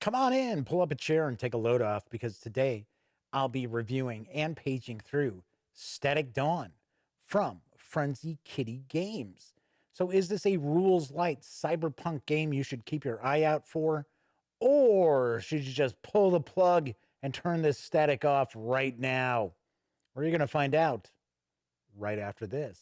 Come on in, pull up a chair and take a load off because today I'll be reviewing and paging through Static Dawn from Frenzy Kitty Games. So, is this a rules light cyberpunk game you should keep your eye out for? Or should you just pull the plug and turn this static off right now? Or you're going to find out right after this.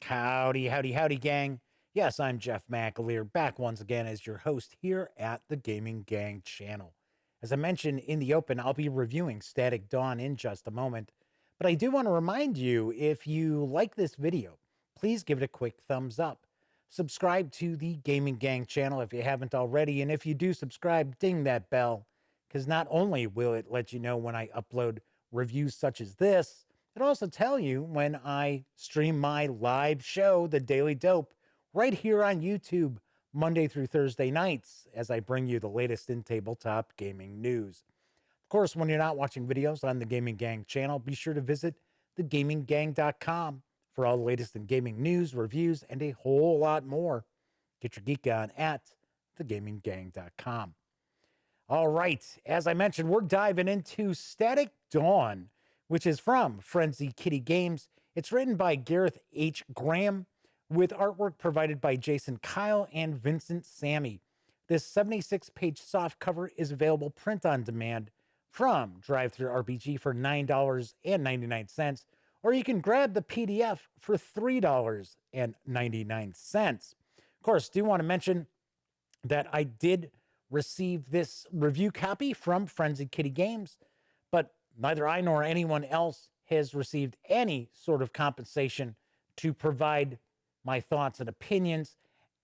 Howdy, howdy, howdy, gang. Yes, I'm Jeff McAleer, back once again as your host here at the Gaming Gang channel. As I mentioned in the open, I'll be reviewing Static Dawn in just a moment, but I do want to remind you, if you like this video, please give it a quick thumbs up. Subscribe to the Gaming Gang channel if you haven't already, and if you do subscribe, ding that bell, because not only will it let you know when I upload reviews such as this, it'll also tell you when I stream my live show, The Daily Dope, right here on YouTube, Monday through Thursday nights, as I bring you the latest in tabletop gaming news. Of course, when you're not watching videos on the Gaming Gang channel, be sure to visit thegaminggang.com for all the latest in gaming news, reviews, and a whole lot more. Get your geek on at thegaminggang.com. All right, as I mentioned, we're diving into Static Dawn, which is from Frenzy Kitty Games. It's written by Gareth H. Graham, with artwork provided by Jason Kyle and Vincent Sammy. This 76-page softcover is available print on demand from DriveThruRPG for $9.99, or you can grab the PDF for $3.99. Of course, do want to mention that I did receive this review copy from Frenzy Kitty Games, but neither I nor anyone else has received any sort of compensation to provide my thoughts and opinions.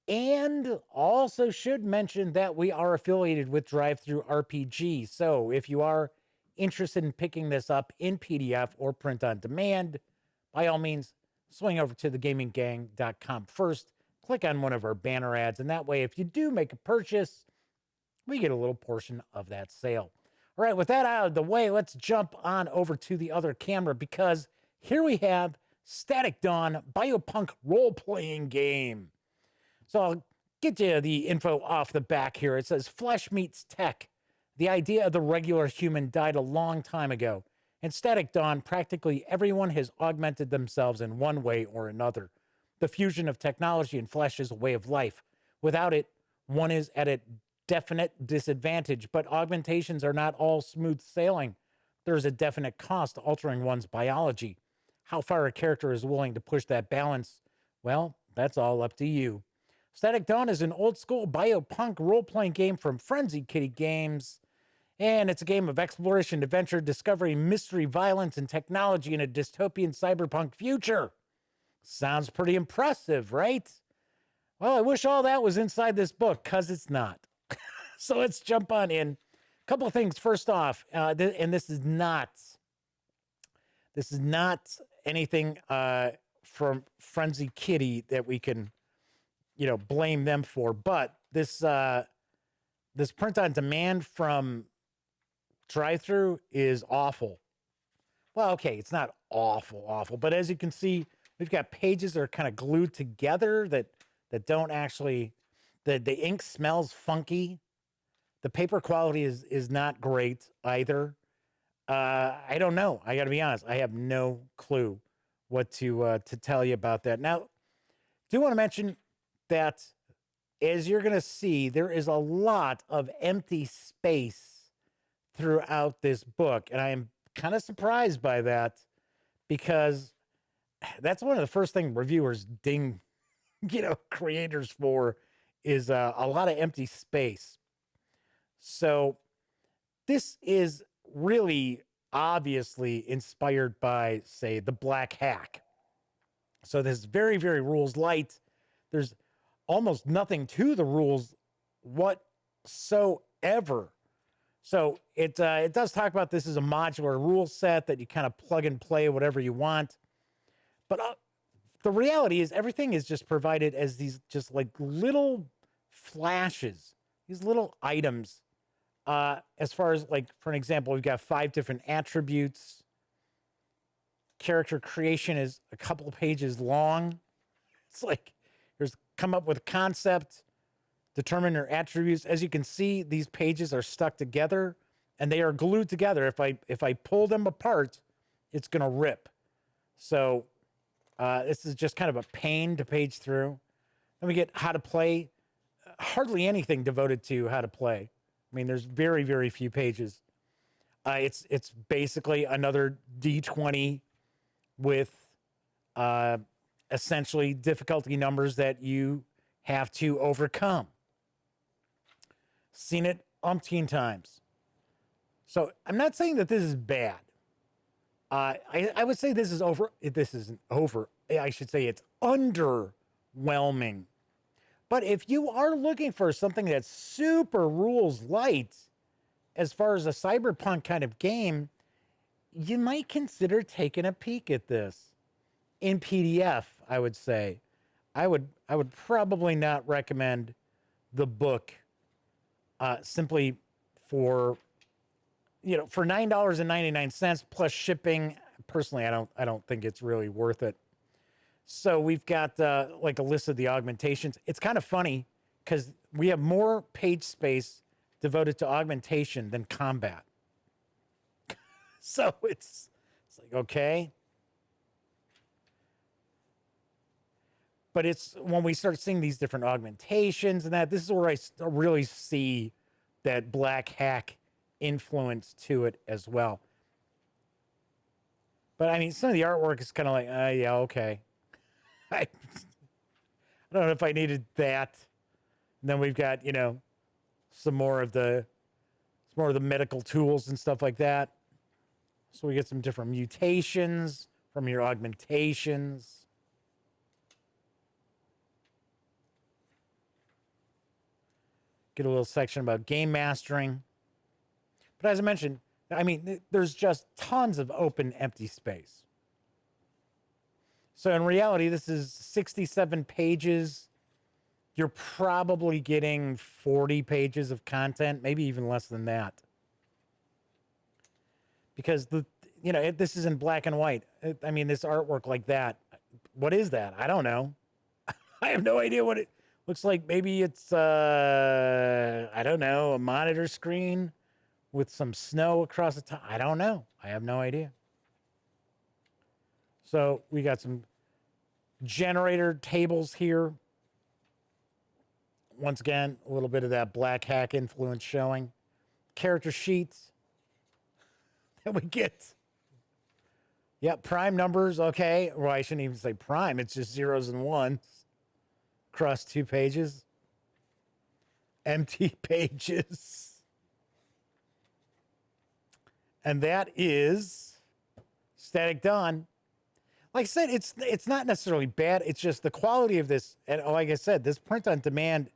And also should mention that we are affiliated with DriveThruRPG. So if you are interested in picking this up in PDF or print on demand, by all means, swing over to thegaminggang.com first, click on one of our banner ads, and that way, if you do make a purchase, we get a little portion of that sale. All right, with that out of the way, let's jump on over to the other camera, because here we have Static Dawn biopunk role-playing game. So I'll get you the info off the back here. It says, flesh meets tech. The idea of the regular human died a long time ago. In Static Dawn, practically everyone has augmented themselves in one way or another. The fusion of technology and flesh is a way of life. Without it, one is at a definite disadvantage, but augmentations are not all smooth sailing. There's a definite cost to altering one's biology. How far a character is willing to push that balance, well, that's all up to you. Static Dawn is an old-school biopunk role-playing game from Frenzy Kitty Games, and it's a game of exploration, adventure, discovery, mystery, violence, and technology in a dystopian cyberpunk future. Sounds pretty impressive, right? Well, I wish all that was inside this book, because it's not. So let's jump on in. A couple of things. First off, and this is not anything from Frenzy Kitty that we can, blame them for. But this print on demand from DriveThru is awful. Well, okay, it's not awful, but as you can see, we've got pages that are kind of glued together that don't actually. The ink smells funky. The paper quality is not great either. I don't know. I got to be honest. I have no clue what to tell you about that. Now, do want to mention that, as you're going to see, there is a lot of empty space throughout this book, and I am kind of surprised by that, because that's one of the first things reviewers ding, creators for, is a lot of empty space. So this is really obviously inspired by, say, the Black Hack. So this is very, very rules light. There's almost nothing to the rules whatsoever. So it does talk about this as a modular rule set that you kind of plug and play whatever you want. But the reality is everything is just provided as these just like little flashes, these little items. As far as, like, for an example, we've got 5 different attributes. Character creation is a couple of pages long. It's like, here's come up with concept, determine your attributes. As you can see, these pages are stuck together and they are glued together. If I pull them apart, it's going to rip. So this is just kind of a pain to page through. Then we get how to play. Hardly anything devoted to how to play. I mean, there's very, very few pages. It's basically another D20 with essentially difficulty numbers that you have to overcome. Seen it umpteen times. So I'm not saying that this is bad. I would say this is over. This isn't over. I should say it's underwhelming. But if you are looking for something that's super rules light, as far as a cyberpunk kind of game, you might consider taking a peek at this in PDF. I would say, I would probably not recommend the book simply for, for $9.99 plus shipping. Personally, I don't think it's really worth it. So we've got like a list of the augmentations. It's kind of funny because we have more page space devoted to augmentation than combat. So it's like, okay. But it's when we start seeing these different augmentations and that, this is where I really see that black hack influence to it as well. But I mean, some of the artwork is kind of like, yeah, okay. I don't know if I needed that. And then we've got, some more of the medical tools and stuff like that. So we get some different mutations from your augmentations. Get a little section about game mastering. But as I mentioned, I mean, there's just tons of open, empty space. So in reality, this is 67 pages. You're probably getting 40 pages of content, maybe even less than that. Because this is in black and white. I mean, this artwork like that. What is that? I don't know. I have no idea what it looks like. Maybe it's, I don't know, a monitor screen with some snow across the top. I don't know. I have no idea. So we got some generator tables here. Once again, a little bit of that black hack influence showing. Character sheets that we get. Yep, prime numbers, okay. Well, I shouldn't even say prime. It's just zeros and ones across 2 pages. Empty pages. And that is Static Dawn. Like I said, it's not necessarily bad. It's just the quality of this. And like I said, this print on demand,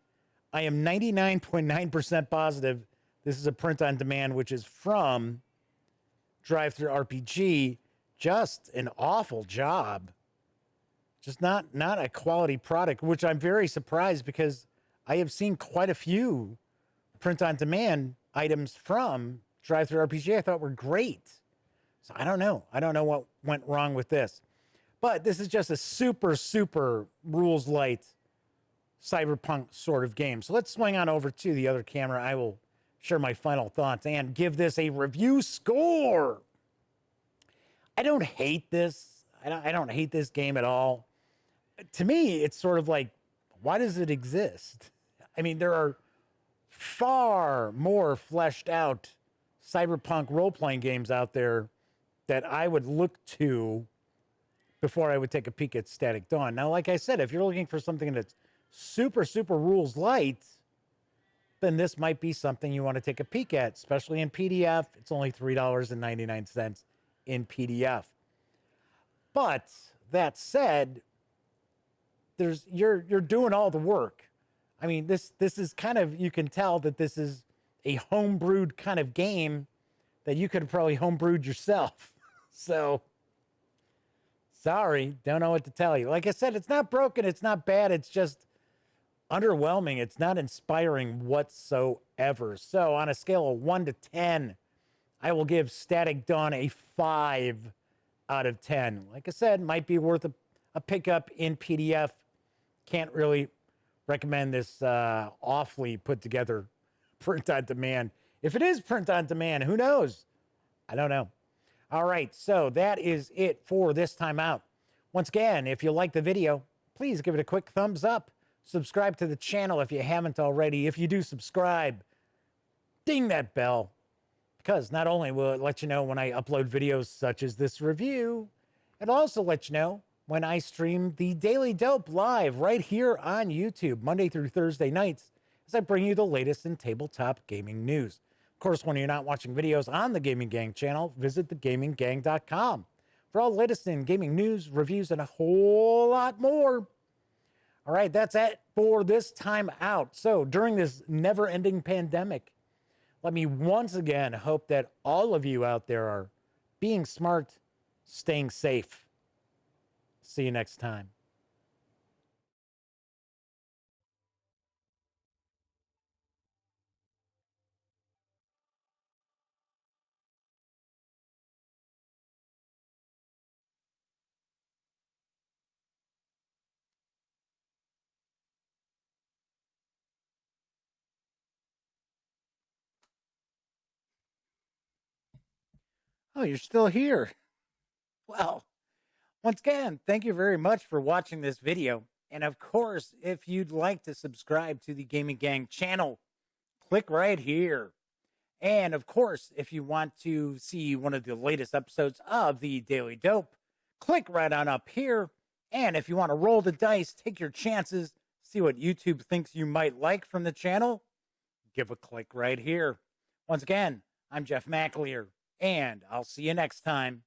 I am 99.9% positive this is a print on demand, which is from DriveThruRPG. Just an awful job. Just not a quality product, which I'm very surprised because I have seen quite a few print on demand items from DriveThruRPG I thought were great. So I don't know. I don't know what went wrong with this. But this is just a super, super rules light cyberpunk sort of game. So let's swing on over to the other camera. I will share my final thoughts and give this a review score. I don't hate this. I don't hate this game at all. To me, it's sort of like, why does it exist? I mean, there are far more fleshed out cyberpunk role-playing games out there that I would look to before I would take a peek at Static Dawn. Now, like I said, if you're looking for something that's super, super rules light, then this might be something you want to take a peek at, especially in PDF. It's only $3.99 in PDF. But that said, you're doing all the work. I mean, this is kind of, you can tell that this is a homebrewed kind of game that you could have probably homebrewed yourself. So, sorry, don't know what to tell you. Like I said, it's not broken, it's not bad, it's just underwhelming. It's not inspiring whatsoever. So on a scale of 1 to 10, I will give Static Dawn a 5 out of 10. Like I said, might be worth a pickup in PDF. Can't really recommend this awfully put together print on demand. If it is print on demand, who knows? I don't know. All right, so that is it for this time out. Once again, if you like the video, please give it a quick thumbs up. Subscribe to the channel if you haven't already. If you do subscribe, ding that bell, because not only will it let you know when I upload videos such as this review, it'll also let you know when I stream the Daily Dope live right here on YouTube, Monday through Thursday nights, as I bring you the latest in tabletop gaming news. Of course, when you're not watching videos on the Gaming Gang channel, visit thegaminggang.com for all the latest in gaming news, reviews, and a whole lot more. All right, that's it for this time out. So during this never-ending pandemic, let me once again hope that all of you out there are being smart, staying safe. See you next time. Oh, you're still here. Well, once again, thank you very much for watching this video. And of course, if you'd like to subscribe to the Gaming Gang channel, click right here. And of course, if you want to see one of the latest episodes of the Daily Dope, click right on up here. And if you want to roll the dice, take your chances, see what YouTube thinks you might like from the channel, give a click right here. Once again, I'm Jeff McAleer, and I'll see you next time.